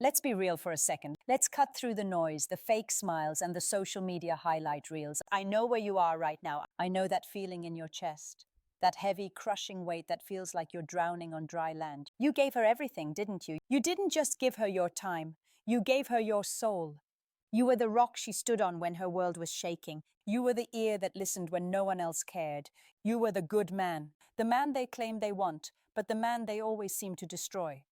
Let's be real for a second. Let's cut through the noise, the fake smiles, and the social media highlight reels. I know where you are right now. I know that feeling in your chest. That heavy, crushing weight that feels like you're drowning on dry land. You gave her everything, didn't you? You didn't just give her your time. You gave her your soul. You were the rock she stood on when her world was shaking. You were the ear that listened when no one else cared. You were the good man. The man they claim they want, but the man they always seem to destroy.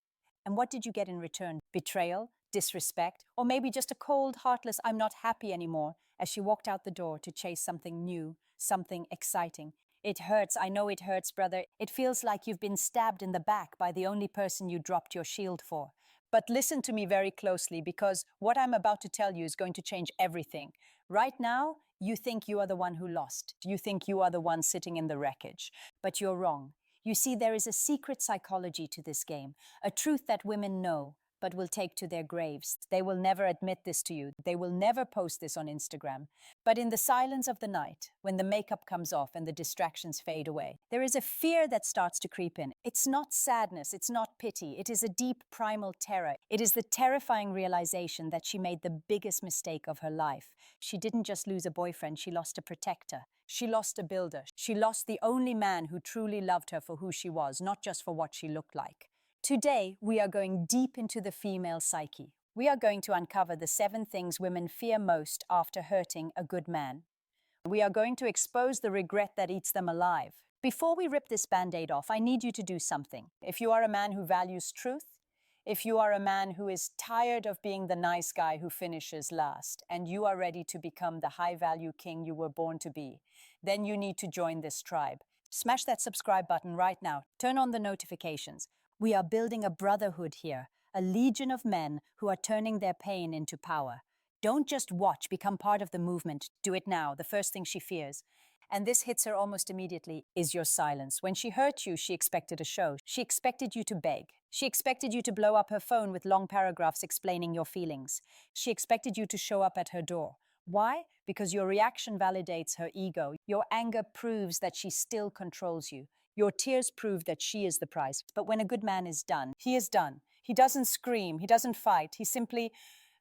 And what did you get in return? Betrayal? Disrespect? Or maybe just a cold, heartless, I'm not happy anymore, as she walked out the door to chase something new, something exciting. It hurts, I know it hurts, brother. It feels like you've been stabbed in the back by the only person you dropped your shield for. But listen to me very closely, because what I'm about to tell you is going to change everything. Right now, you think you are the one who lost. You think you are the one sitting in the wreckage. But you're wrong. You see, there is a secret psychology to this game, a truth that women know, but will take to their graves. They will never admit this to you. They will never post this on Instagram. But in the silence of the night, when the makeup comes off and the distractions fade away, there is a fear that starts to creep in. It's not sadness, it's not pity, it is a deep primal terror. It is the terrifying realization that she made the biggest mistake of her life. She didn't just lose a boyfriend, she lost a protector. She lost a builder. She lost the only man who truly loved her for who she was, not just for what she looked like. Today, we are going deep into the female psyche. We are going to uncover the 7 things women fear most after hurting a good man. We are going to expose the regret that eats them alive. Before we rip this band-aid off, I need you to do something. If you are a man who values truth, if you are a man who is tired of being the nice guy who finishes last, and you are ready to become the high-value king you were born to be, then you need to join this tribe. Smash that subscribe button right now. Turn on the notifications. We are building a brotherhood here, a legion of men who are turning their pain into power. Don't just watch, become part of the movement. Do it now, the first thing she fears. And this hits her almost immediately, is your silence. When she hurt you, she expected a show. She expected you to beg. She expected you to blow up her phone with long paragraphs explaining your feelings. She expected you to show up at her door. Why? Because your reaction validates her ego. Your anger proves that she still controls you. Your tears prove that she is the prize. But when a good man is done, he is done. He doesn't scream, he doesn't fight, he simply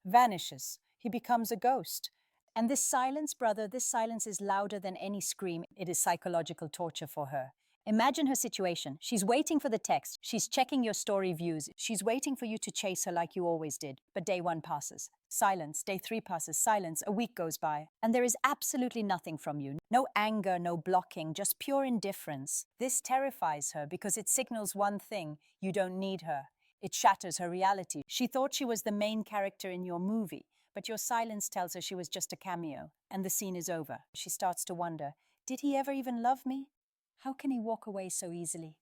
vanishes. He becomes a ghost. And this silence, brother, this silence is louder than any scream. It is psychological torture for her. Imagine her situation. She's waiting for the text. She's checking your story views. She's waiting for you to chase her like you always did. But day 1 passes. Silence. Day 3 passes. Silence. A week goes by. And there is absolutely nothing from you. No anger, no blocking, just pure indifference. This terrifies her because it signals one thing: you don't need her. It shatters her reality. She thought she was the main character in your movie, but your silence tells her she was just a cameo, and the scene is over. She starts to wonder, did he ever even love me? How can he walk away so easily?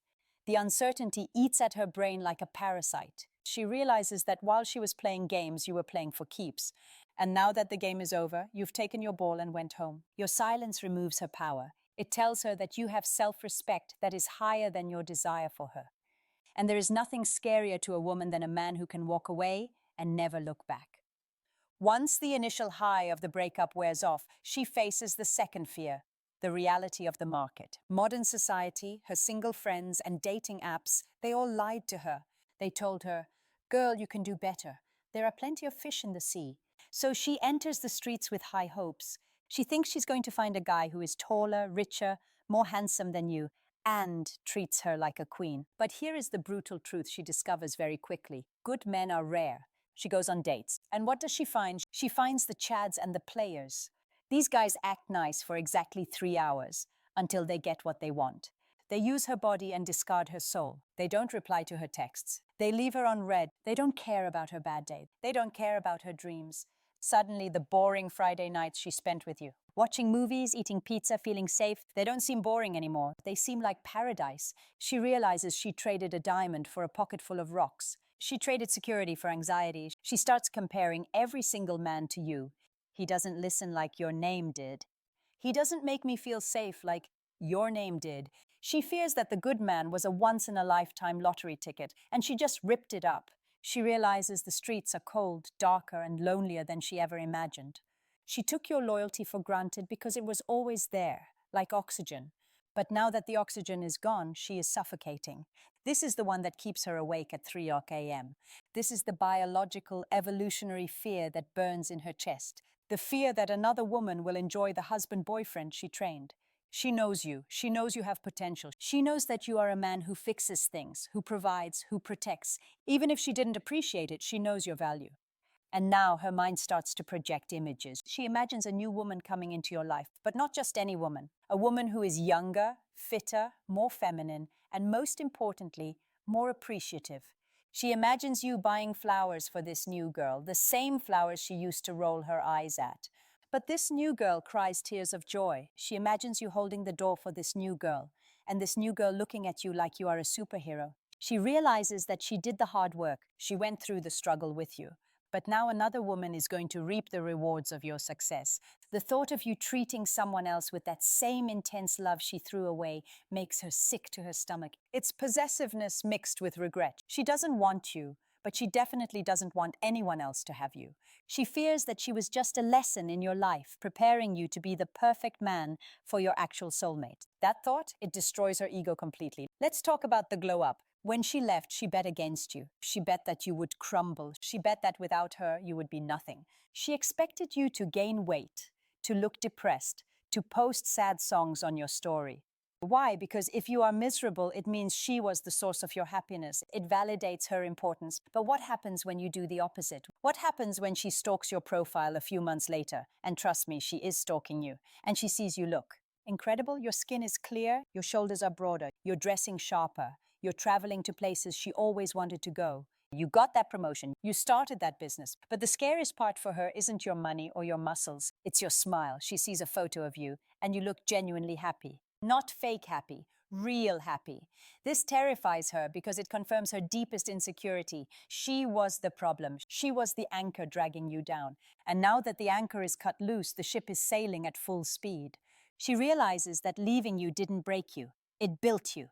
The uncertainty eats at her brain like a parasite. She realizes that while she was playing games, you were playing for keeps. And now that the game is over, you've taken your ball and went home. Your silence removes her power. It tells her that you have self-respect that is higher than your desire for her. And there is nothing scarier to a woman than a man who can walk away and never look back. Once the initial high of the breakup wears off, she faces the second fear, the reality of the market. Modern society, her single friends and dating apps, they all lied to her. They told her, girl, you can do better. There are plenty of fish in the sea. So she enters the streets with high hopes. She thinks she's going to find a guy who is taller, richer, more handsome than you, and treats her like a queen. But here is the brutal truth she discovers very quickly. Good men are rare. She goes on dates. And what does she find? She finds the chads and the players. These guys act nice for exactly 3 hours until they get what they want. They use her body and discard her soul. They don't reply to her texts. They leave her on red. They don't care about her bad day. They don't care about her dreams. Suddenly, the boring Friday nights she spent with you, watching movies, eating pizza, feeling safe, they don't seem boring anymore. They seem like paradise. She realizes she traded a diamond for a pocket full of rocks. She traded security for anxiety. She starts comparing every single man to you. He doesn't listen like your name did. He doesn't make me feel safe like your name did. She fears that the good man was a once-in-a-lifetime lottery ticket, and she just ripped it up. She realizes the streets are cold, darker, and lonelier than she ever imagined. She took your loyalty for granted because it was always there, like oxygen. But now that the oxygen is gone, she is suffocating. This is the one that keeps her awake at 3 a.m. This is the biological, evolutionary fear that burns in her chest. The fear that another woman will enjoy the husband-boyfriend she trained. She knows you. She knows you have potential. She knows that you are a man who fixes things, who provides, who protects. Even if she didn't appreciate it, she knows your value. And now her mind starts to project images. She imagines a new woman coming into your life, but not just any woman. A woman who is younger, fitter, more feminine, and most importantly, more appreciative. She imagines you buying flowers for this new girl, the same flowers she used to roll her eyes at. But this new girl cries tears of joy. She imagines you holding the door for this new girl, and this new girl looking at you like you are a superhero. She realizes that she did the hard work. She went through the struggle with you. But now another woman is going to reap the rewards of your success. The thought of you treating someone else with that same intense love she threw away makes her sick to her stomach. It's possessiveness mixed with regret. She doesn't want you, but she definitely doesn't want anyone else to have you. She fears that she was just a lesson in your life, preparing you to be the perfect man for your actual soulmate. That thought, it destroys her ego completely. Let's talk about the glow up. When she left, she bet against you. She bet that you would crumble. She bet that without her, you would be nothing. She expected you to gain weight, to look depressed, to post sad songs on your story. Why? Because if you are miserable, it means she was the source of your happiness. It validates her importance. But what happens when you do the opposite? What happens when she stalks your profile a few months later? And trust me, she is stalking you. And she sees you look incredible. Your skin is clear. Your shoulders are broader. You're dressing sharper. You're traveling to places she always wanted to go. You got that promotion. You started that business. But the scariest part for her isn't your money or your muscles. It's your smile. She sees a photo of you and you look genuinely happy. Not fake happy, real happy. This terrifies her because it confirms her deepest insecurity. She was the problem. She was the anchor dragging you down. And now that the anchor is cut loose, the ship is sailing at full speed. She realizes that leaving you didn't break you. It built you.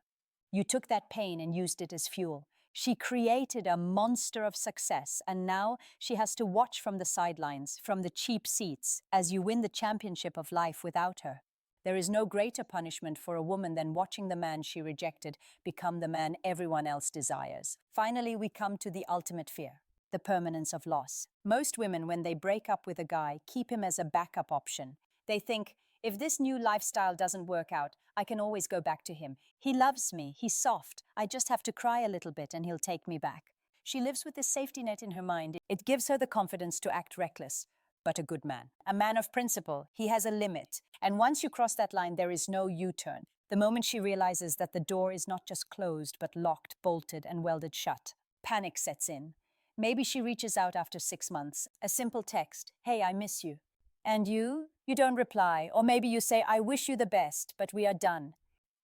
You took that pain and used it as fuel. She created a monster of success, and now she has to watch from the sidelines, from the cheap seats, as you win the championship of life without her. There is no greater punishment for a woman than watching the man she rejected become the man everyone else desires. Finally, we come to the ultimate fear, the permanence of loss. Most women, when they break up with a guy, keep him as a backup option. They think, if this new lifestyle doesn't work out, I can always go back to him. He loves me, he's soft. I just have to cry a little bit and he'll take me back. She lives with this safety net in her mind. It gives her the confidence to act reckless, but a good man. A man of principle. He has a limit. And once you cross that line, there is no U-turn. The moment she realizes that the door is not just closed, but locked, bolted, and welded shut, panic sets in. Maybe she reaches out after 6 months. A simple text, "Hey, I miss you." And you? You don't reply. Or maybe you say, "I wish you the best, but we are done."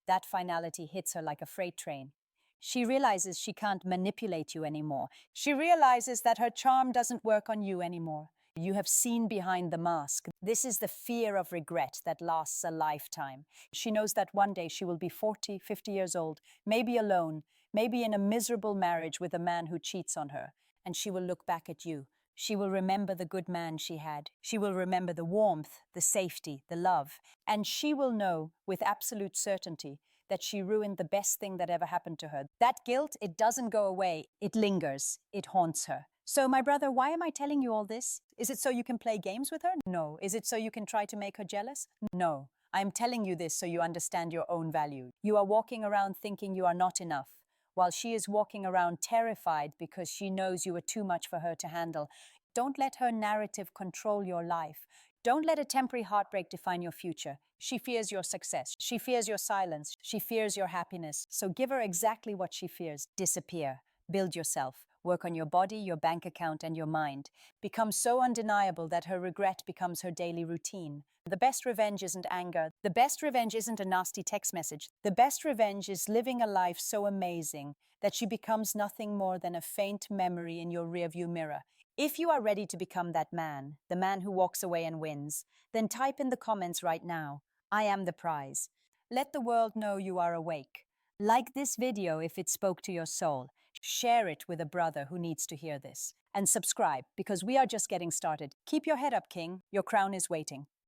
That finality hits her like a freight train. She realizes she can't manipulate you anymore. She realizes that her charm doesn't work on you anymore. You have seen behind the mask. This is the fear of regret that lasts a lifetime. She knows that one day she will be 40, 50 years old, maybe alone, maybe in a miserable marriage with a man who cheats on her. And she will look back at you. She will remember the good man she had. She will remember the warmth, the safety, the love. And she will know with absolute certainty that she ruined the best thing that ever happened to her. That guilt, it doesn't go away. It lingers. It haunts her. So, my brother, why am I telling you all this? Is it so you can play games with her? No. Is it so you can try to make her jealous? No. I'm telling you this so you understand your own value. You are walking around thinking you are not enough, while she is walking around terrified because she knows you are too much for her to handle. Don't let her narrative control your life. Don't let a temporary heartbreak define your future. She fears your success. She fears your silence. She fears your happiness. So give her exactly what she fears. Disappear. Build yourself. Work on your body, your bank account, and your mind. Become so undeniable that her regret becomes her daily routine. The best revenge isn't anger. The best revenge isn't a nasty text message. The best revenge is living a life so amazing that she becomes nothing more than a faint memory in your rearview mirror. If you are ready to become that man, the man who walks away and wins, then type in the comments right now, "I am the prize." Let the world know you are awake. Like this video if it spoke to your soul. Share it with a brother who needs to hear this. And subscribe, because we are just getting started. Keep your head up, King. Your crown is waiting.